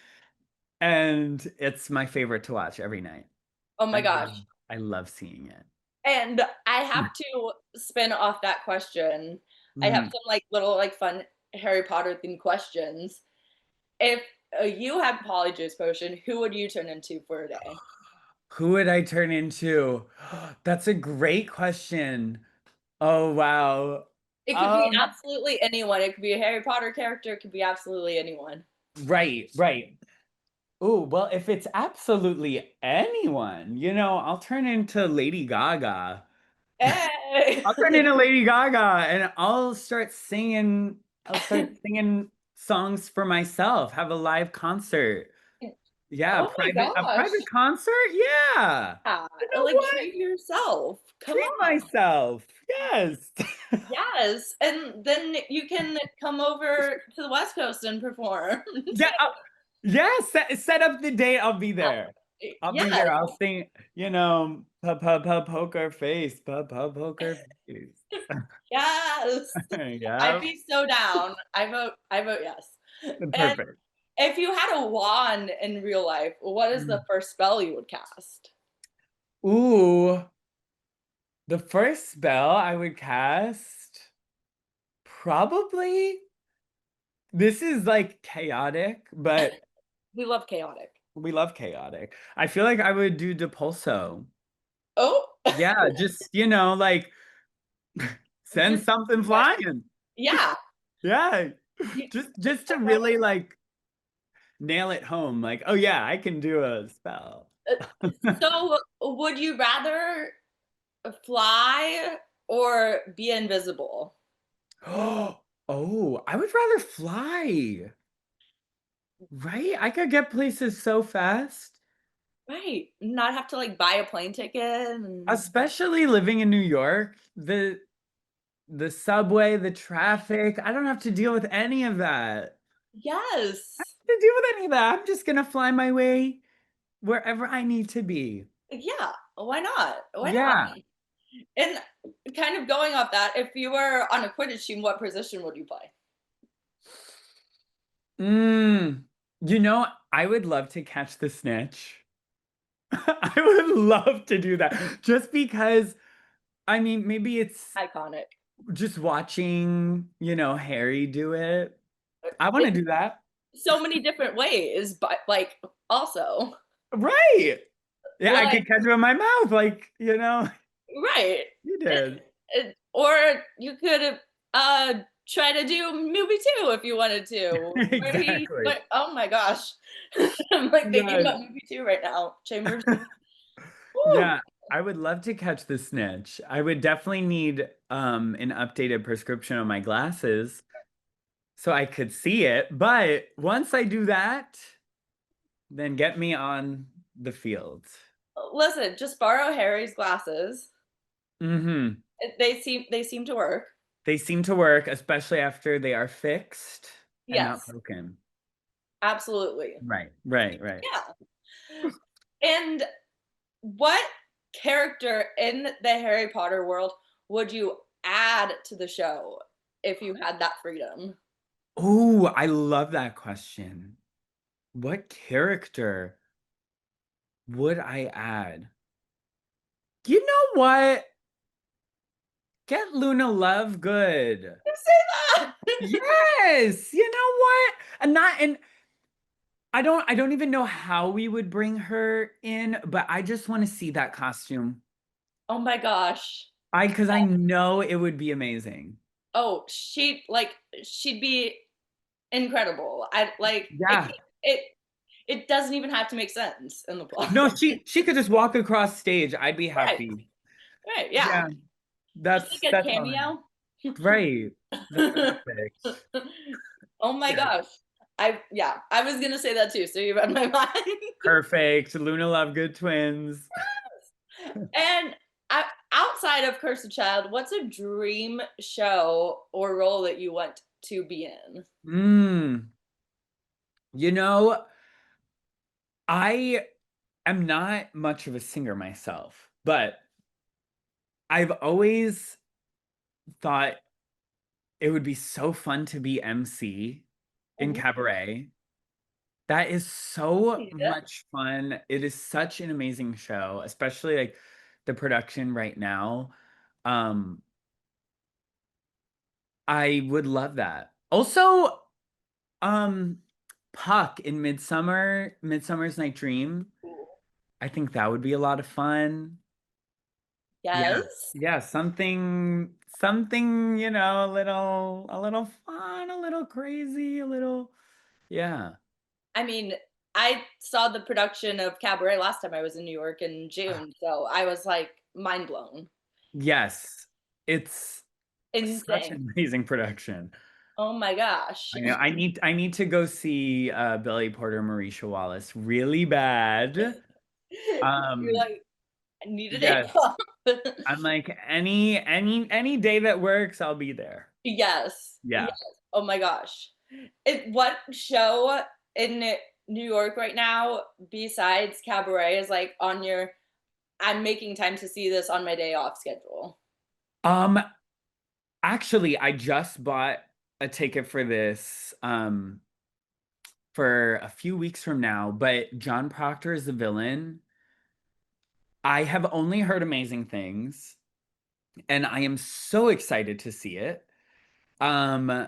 [SPEAKER 2] And it's my favorite to watch every night.
[SPEAKER 1] Oh
[SPEAKER 2] I
[SPEAKER 1] my gosh.
[SPEAKER 2] love, I love seeing it.
[SPEAKER 1] And I have to spin off that question. I have
[SPEAKER 2] Mhm.
[SPEAKER 1] some like little like fun Harry Potter themed questions. If you had Polyjuice Potion, who would you turn into for a day?
[SPEAKER 2] Who would I turn into? That's a great question. Oh, wow.
[SPEAKER 1] It could be
[SPEAKER 2] Um,
[SPEAKER 1] absolutely anyone. It could be a Harry Potter character. It could be absolutely anyone.
[SPEAKER 2] right, right. Oh, well, if it's absolutely anyone, I'll turn into Lady Gaga.
[SPEAKER 1] Hey.
[SPEAKER 2] I'll turn into Lady Gaga and I'll start singing songs for myself, have a live concert. Yeah,
[SPEAKER 1] Oh my
[SPEAKER 2] a
[SPEAKER 1] gosh.
[SPEAKER 2] private concert? Yeah.
[SPEAKER 1] Yeah,
[SPEAKER 2] You know
[SPEAKER 1] like
[SPEAKER 2] what?
[SPEAKER 1] treat yourself. Come
[SPEAKER 2] Treat
[SPEAKER 1] on.
[SPEAKER 2] myself. Yes.
[SPEAKER 1] Yes. And then you can come over to the West Coast and perform.
[SPEAKER 2] Yeah, yeah, set up the date. I'll be there. I'll be there.
[SPEAKER 1] Yes.
[SPEAKER 2] I'll sing, poker face, poker face.
[SPEAKER 1] Yes. I'd
[SPEAKER 2] Yeah,
[SPEAKER 1] be so down. I vote yes. And
[SPEAKER 2] perfect.
[SPEAKER 1] if you had a wand in real life, what is the first spell you would cast?
[SPEAKER 2] Ooh, the first spell I would cast, probably, this is like chaotic, but
[SPEAKER 1] We love chaotic.
[SPEAKER 2] we love chaotic. I feel like I would do Depulso.
[SPEAKER 1] Oh,
[SPEAKER 2] Yeah, just, like send
[SPEAKER 1] just
[SPEAKER 2] something flying.
[SPEAKER 1] yeah.
[SPEAKER 2] Yeah.
[SPEAKER 1] You-
[SPEAKER 2] Just to really like nail it home. Like, oh yeah, I can do a spell.
[SPEAKER 1] uh, So, would you rather fly or be invisible?
[SPEAKER 2] Oh, I would rather fly. Right? I could get places so fast.
[SPEAKER 1] Right. Not have to like buy a plane ticket and
[SPEAKER 2] Especially living in New York, the subway, the traffic, I don't have to deal with any of that.
[SPEAKER 1] yes.
[SPEAKER 2] To deal with any of that. I'm just gonna fly my way wherever I need to be.
[SPEAKER 1] Yeah. Why not? Why not?
[SPEAKER 2] Yeah.
[SPEAKER 1] And kind of going off that, if you were on a Quidditch team, what position would you play?
[SPEAKER 2] Mm. You know, I would love to catch the snitch. I would love to do that. Just because, I mean, maybe it's
[SPEAKER 1] Iconic.
[SPEAKER 2] just watching, Harry do it. I want to
[SPEAKER 1] In
[SPEAKER 2] do that.
[SPEAKER 1] so many different ways, but like also,
[SPEAKER 2] Right. Yeah, I
[SPEAKER 1] like
[SPEAKER 2] could catch it in my mouth, like,
[SPEAKER 1] right.
[SPEAKER 2] you did.
[SPEAKER 1] Or you could try to do movie two if you wanted to. Where
[SPEAKER 2] Exactly.
[SPEAKER 1] oh my gosh. I'm like thinking
[SPEAKER 2] Yes.
[SPEAKER 1] about movie two right now. Chambers. Woo!
[SPEAKER 2] Yeah, I would love to catch the snitch. I would definitely need an updated prescription on my glasses so I could see it. But once I do that, then get me on the field.
[SPEAKER 1] Listen, just borrow Harry's glasses.
[SPEAKER 2] Hmm.
[SPEAKER 1] They seem to work.
[SPEAKER 2] They seem to work, especially after they are fixed and not
[SPEAKER 1] Yes,
[SPEAKER 2] broken.
[SPEAKER 1] absolutely.
[SPEAKER 2] Right, right, right.
[SPEAKER 1] Yeah. And what character in the Harry Potter world would you add to the show if you had that freedom?
[SPEAKER 2] Oh, I love that question. What character would I add? You know what? Get Luna Lovegood.
[SPEAKER 1] You say that.
[SPEAKER 2] Yes. You know what? And I don't even know how we would bring her in, but I just want to see that costume.
[SPEAKER 1] Oh my gosh.
[SPEAKER 2] Because I know it would be amazing.
[SPEAKER 1] Oh, she'd be incredible. I like
[SPEAKER 2] Yeah.
[SPEAKER 1] it it doesn't even have to make sense in the plot.
[SPEAKER 2] No, she could just walk across stage. I'd be
[SPEAKER 1] Right.
[SPEAKER 2] happy.
[SPEAKER 1] Right. Yeah.
[SPEAKER 2] Yeah.
[SPEAKER 1] Just
[SPEAKER 2] That's
[SPEAKER 1] like a
[SPEAKER 2] that's all I need.
[SPEAKER 1] cameo.
[SPEAKER 2] Right. That's perfect.
[SPEAKER 1] Oh my
[SPEAKER 2] Yeah.
[SPEAKER 1] gosh. I was gonna say that too, so you read my mind.
[SPEAKER 2] Perfect. Luna Lovegood twins.
[SPEAKER 1] And outside of Cursed Child, what's a dream show or role that you want to be in?
[SPEAKER 2] Mm. You know, I am not much of a singer myself, but I've always thought it would be so fun to be MC in
[SPEAKER 1] Ooh,
[SPEAKER 2] cabaret. That is so
[SPEAKER 1] yeah.
[SPEAKER 2] much fun. It is such an amazing show, especially like the production right now. Um, I would love that. Also, um, Puck in Midsummer's Night Dream. I think that would be a lot of fun. Yeah.
[SPEAKER 1] Yes.
[SPEAKER 2] Yeah, something, a little fun, a little crazy, a little, yeah.
[SPEAKER 1] I mean, I saw the production of Cabaret last time I was in New York in
[SPEAKER 2] Ah,
[SPEAKER 1] June, so I was like mind blown.
[SPEAKER 2] yes. It's such
[SPEAKER 1] Insane.
[SPEAKER 2] an amazing production.
[SPEAKER 1] Oh my gosh.
[SPEAKER 2] I know. I need to go see Billy Porter, Marisha Wallace really bad.
[SPEAKER 1] You're
[SPEAKER 2] Um,
[SPEAKER 1] like, I need a day
[SPEAKER 2] yes.
[SPEAKER 1] off.
[SPEAKER 2] I'm like any day that works, I'll be there.
[SPEAKER 1] Yes. Yes.
[SPEAKER 2] Yeah.
[SPEAKER 1] Oh my gosh. What show in New York right now besides Cabaret is like on your I'm making time to see this on my day off schedule?
[SPEAKER 2] Um, Actually, I just bought a ticket for this for a few weeks from now, but John Proctor is the villain. I have only heard amazing things, and I am so excited to see it. Um,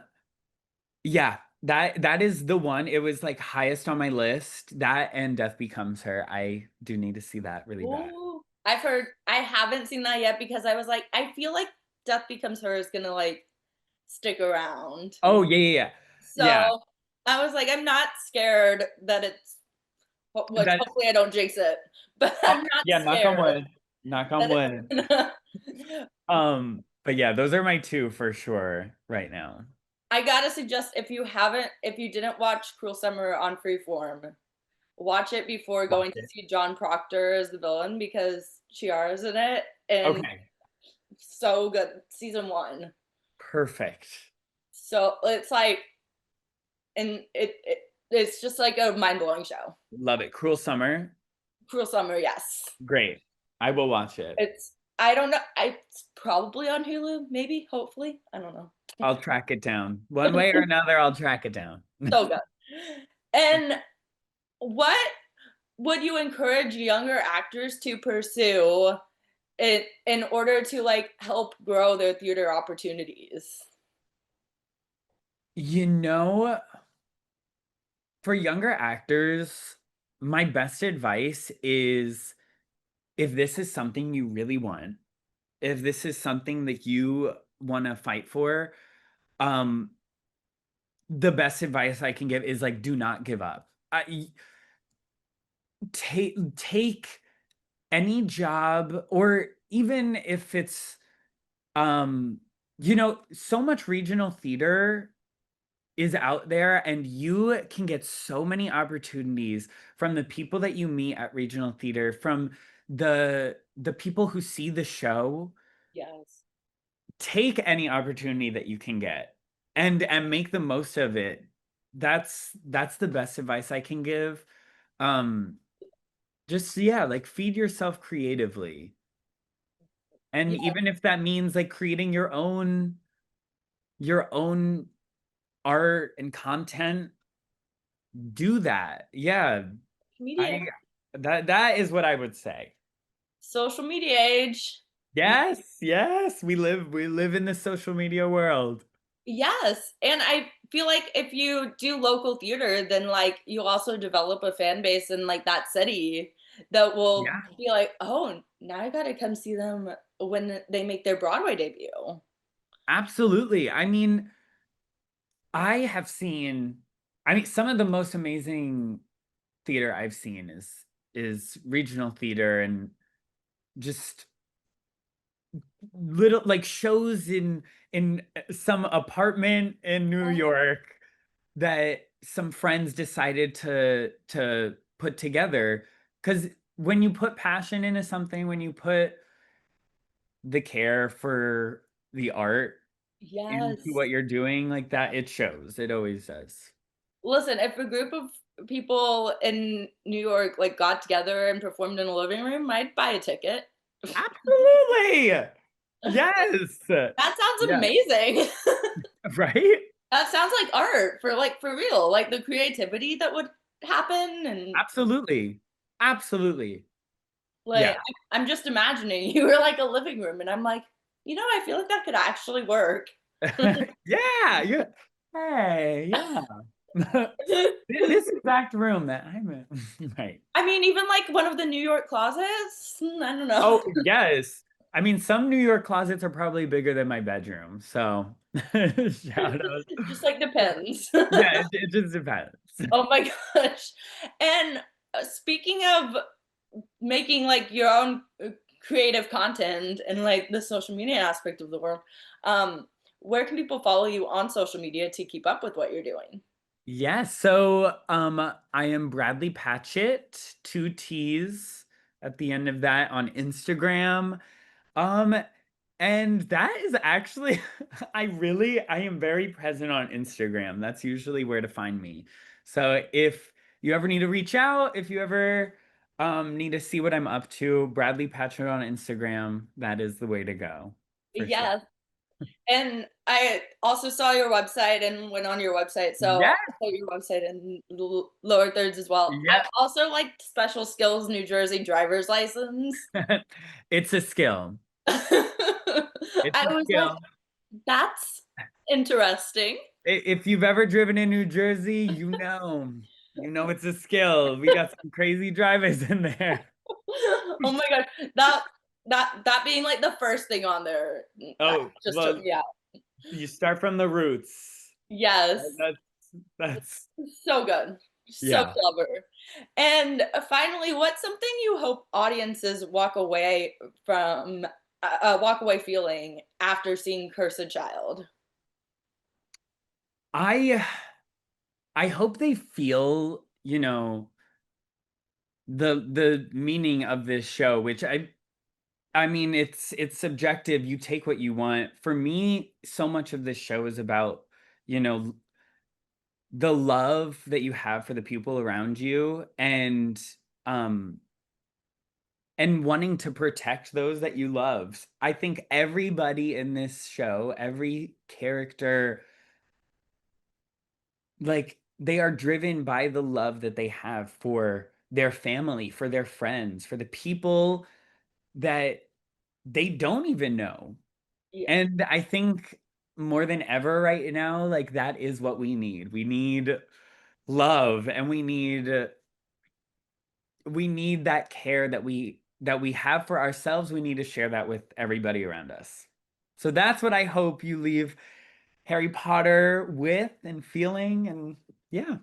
[SPEAKER 2] yeah, that is the one. It was like highest on my list. That and Death Becomes Her. I do need to see that really bad.
[SPEAKER 1] Ooh, I've heard. I haven't seen that yet because I was like, I feel like Death Becomes Her is gonna like stick around.
[SPEAKER 2] Oh, yeah, yeah, yeah. Yeah.
[SPEAKER 1] So I was like, I'm not scared that it's like.
[SPEAKER 2] That
[SPEAKER 1] Hopefully, I don't jinx it, but
[SPEAKER 2] oh,
[SPEAKER 1] I'm not
[SPEAKER 2] yeah, knock on
[SPEAKER 1] scared
[SPEAKER 2] wood. Knock on
[SPEAKER 1] that
[SPEAKER 2] wood.
[SPEAKER 1] it's.
[SPEAKER 2] But yeah, those are my two for sure right now.
[SPEAKER 1] I gotta suggest if you didn't watch Cruel Summer on Freeform, watch it before
[SPEAKER 2] Watch
[SPEAKER 1] going to
[SPEAKER 2] it.
[SPEAKER 1] see John Proctor as the villain because Chiara's in it and
[SPEAKER 2] Okay.
[SPEAKER 1] so good. Season one.
[SPEAKER 2] Perfect.
[SPEAKER 1] So it's like, and it's just like a mind blowing show.
[SPEAKER 2] Love it. Cruel Summer.
[SPEAKER 1] Cruel Summer, yes.
[SPEAKER 2] Great. I will watch it.
[SPEAKER 1] It's I don't know. It's probably on Hulu, maybe, hopefully. I don't know.
[SPEAKER 2] I'll track it down. One way or another, I'll track it down.
[SPEAKER 1] So good. And what would you encourage younger actors to pursue in order to like help grow their theater opportunities?
[SPEAKER 2] You know, for younger actors, my best advice is if this is something you really want, if this is something that you want to fight for, um, the best advice I can give is like, do not give up. Take any job, or even if it's, um, so much regional theater is out there, and you can get so many opportunities from the people that you meet at regional theater, from the people who see the show.
[SPEAKER 1] Yes.
[SPEAKER 2] Take any opportunity that you can get and make the most of it. That's the best advice I can give. Um just yeah, like feed yourself creatively. And
[SPEAKER 1] Yeah.
[SPEAKER 2] even if that means like creating your own art and content, do that. Yeah,
[SPEAKER 1] Media,
[SPEAKER 2] I that is what I would say.
[SPEAKER 1] social media age.
[SPEAKER 2] Yes, yes, we live in the social media world.
[SPEAKER 1] Yes. And I feel like if you do local theater, then like you also develop a fan base in like that city that will
[SPEAKER 2] Yeah,
[SPEAKER 1] be like, oh, now I gotta come see them when they make their Broadway debut.
[SPEAKER 2] absolutely. I have seen, some of the most amazing theater I've seen is regional theater, and just little like shows in some apartment in New York that some friends decided to put together. Because when you put passion into something, when you put the care for the art into
[SPEAKER 1] Yes.
[SPEAKER 2] what you're doing, like that, it shows. It always does.
[SPEAKER 1] Listen, if a group of people in New York like got together and performed in a living room, I'd buy a ticket.
[SPEAKER 2] Absolutely. Yes.
[SPEAKER 1] That sounds
[SPEAKER 2] Yeah.
[SPEAKER 1] amazing.
[SPEAKER 2] Right?
[SPEAKER 1] That sounds like art for like for real, like the creativity that would happen and
[SPEAKER 2] Absolutely. Absolutely.
[SPEAKER 1] like
[SPEAKER 2] Yeah.
[SPEAKER 1] I'm just imagining you were like a living room and I'm like, I feel like that could actually work.
[SPEAKER 2] Yeah. Yeah. Hey, yeah. This exact room that I'm in. Right.
[SPEAKER 1] I mean, even like one of the New York closets. I don't know.
[SPEAKER 2] Oh, yes. Some New York closets are probably bigger than my bedroom. So shout out.
[SPEAKER 1] It just like depends.
[SPEAKER 2] Yeah, it just depends.
[SPEAKER 1] Oh my gosh. And speaking of making like your own creative content and like the social media aspect of the world, um, where can people follow you on social media to keep up with what you're doing?
[SPEAKER 2] Yes. So I am Bradley Patchett, two T's at the end of that, on Instagram. Um and that is actually I am very present on Instagram. That's usually where to find me. So if you ever need to reach out, if you ever need to see what I'm up to, Bradley Patchett on Instagram, that is the way to go, for sure.
[SPEAKER 1] Yes. And I also saw your website and went on your website, so
[SPEAKER 2] Yeah,
[SPEAKER 1] I saw your website in lower thirds as well. I
[SPEAKER 2] yeah.
[SPEAKER 1] also like special skills New Jersey driver's license.
[SPEAKER 2] It's a skill. It's
[SPEAKER 1] I
[SPEAKER 2] a
[SPEAKER 1] was like,
[SPEAKER 2] skill.
[SPEAKER 1] that's interesting.
[SPEAKER 2] If you've ever driven in New Jersey, you know it's a skill. We got some crazy drivers in there.
[SPEAKER 1] Oh my god, that that being like the first thing on there, that
[SPEAKER 2] Oh,
[SPEAKER 1] just took
[SPEAKER 2] well,
[SPEAKER 1] me out.
[SPEAKER 2] you start from the roots.
[SPEAKER 1] Yes,
[SPEAKER 2] That's
[SPEAKER 1] so good, so
[SPEAKER 2] yeah.
[SPEAKER 1] clever. And finally, what's something you hope audiences from, walk away feeling after seeing Cursed Child?
[SPEAKER 2] I I hope they feel, the meaning of this show, which I mean, it's subjective. You take what you want. For me, so much of this show is about, you know, the love that you have for the people around you um and wanting to protect those that you love. I think everybody in this show, every character, like they are driven by the love that they have for their family, for their friends, for the people that they don't even know.
[SPEAKER 1] Yeah.
[SPEAKER 2] And I think more than ever right now, like that is what we need. We need love and we need that care that we have for ourselves. We need to share that with everybody around us. So that's what I hope you leave Harry Potter with and feeling and yeah.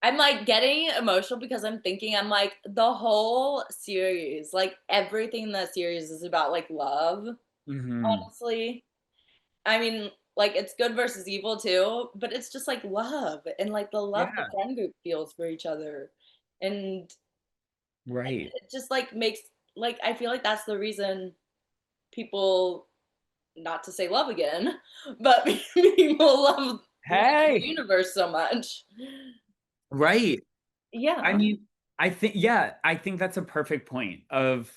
[SPEAKER 1] I'm like getting emotional because I'm like the whole series, like everything in that series is about like love,
[SPEAKER 2] Mhm.
[SPEAKER 1] honestly. I mean, like it's good versus evil too, but it's just like love and like the love the
[SPEAKER 2] Yeah,
[SPEAKER 1] friend group feels for each other. And
[SPEAKER 2] right.
[SPEAKER 1] it just like makes like I feel like that's the reason people, not to say love again, but people love the
[SPEAKER 2] Hey,
[SPEAKER 1] universe so much.
[SPEAKER 2] right. I
[SPEAKER 1] Yeah.
[SPEAKER 2] mean, I think that's a perfect point of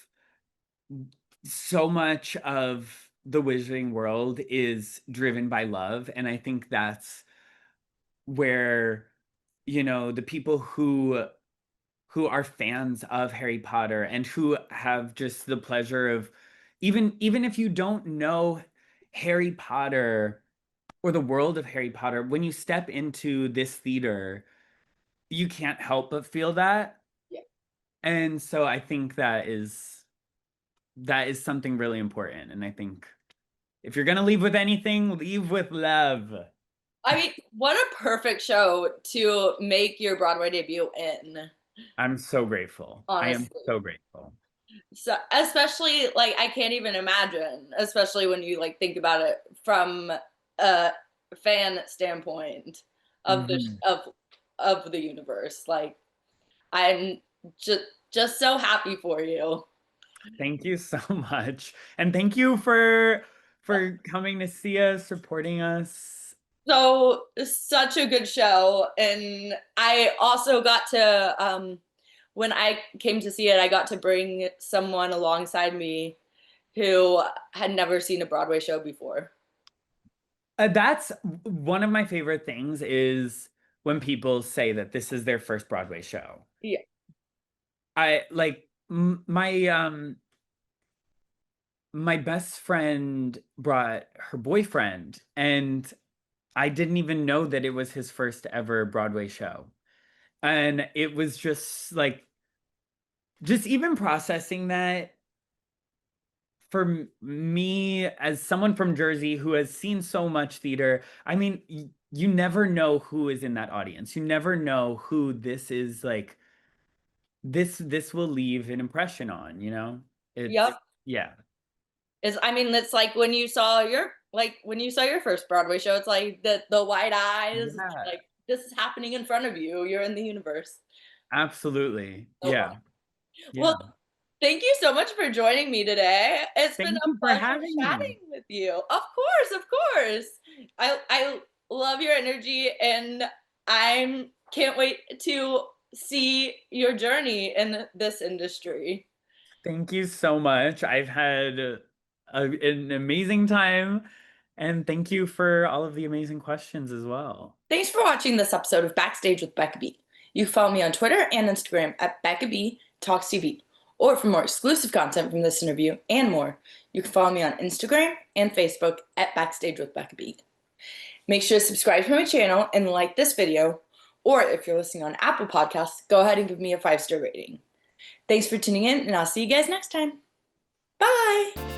[SPEAKER 2] so much of the wizarding world is driven by love, and I think that's where the people who are fans of Harry Potter and who have just the pleasure of even if you don't know Harry Potter or the world of Harry Potter, when you step into this theater, you can't help but feel that.
[SPEAKER 1] Yeah.
[SPEAKER 2] And so I think that is something really important. And I think if you're gonna leave with anything, leave with love.
[SPEAKER 1] I mean, what a perfect show to make your Broadway debut in,
[SPEAKER 2] I'm so grateful. I am
[SPEAKER 1] honestly.
[SPEAKER 2] so grateful.
[SPEAKER 1] So especially like I can't even imagine, especially when you like think about it from a fan standpoint of the
[SPEAKER 2] Mhm.
[SPEAKER 1] of the universe. Like I'm just just so happy for you.
[SPEAKER 2] Thank you so much. And thank you for coming to see us, supporting us.
[SPEAKER 1] So such a good show, and I also got to when I came to see it, I got to bring someone alongside me who had never seen a Broadway show before.
[SPEAKER 2] That's one of my favorite things is when people say that this is their first Broadway show.
[SPEAKER 1] Yeah.
[SPEAKER 2] I like my best friend brought her boyfriend, and I didn't even know that it was his first ever Broadway show. And it was just like just even processing that for me as someone from Jersey who has seen so much theater, I mean, you never know who is in that audience. You never know who this is like this will leave an impression on. It's
[SPEAKER 1] Yep.
[SPEAKER 2] yeah.
[SPEAKER 1] Is I mean, it's like when you saw your first Broadway show, it's like the wide eyes, it's
[SPEAKER 2] Yeah,
[SPEAKER 1] like this is happening in front of you. You're in the universe.
[SPEAKER 2] absolutely.
[SPEAKER 1] So
[SPEAKER 2] Yeah.
[SPEAKER 1] fun.
[SPEAKER 2] Yeah.
[SPEAKER 1] Well, thank you so much for joining me today. It's been
[SPEAKER 2] Thank
[SPEAKER 1] a
[SPEAKER 2] you for
[SPEAKER 1] pleasure
[SPEAKER 2] having me.
[SPEAKER 1] chatting with you. Of course. I love your energy and I'm can't wait to see your journey in this industry.
[SPEAKER 2] Thank you so much. I've had an amazing time And thank you for all of the amazing questions as well.
[SPEAKER 1] Thanks for watching this episode of Backstage with Becca B. You can follow me on Twitter and Instagram at Becca B Talks TV. Or for more exclusive content from this interview and more, you can follow me on Instagram and Facebook at Backstage with Becca B. Make sure to subscribe to my channel and like this video. Or if you're listening on Apple Podcasts, go ahead and give me a 5-star rating. Thanks for tuning in, and I'll see you guys next time. Bye!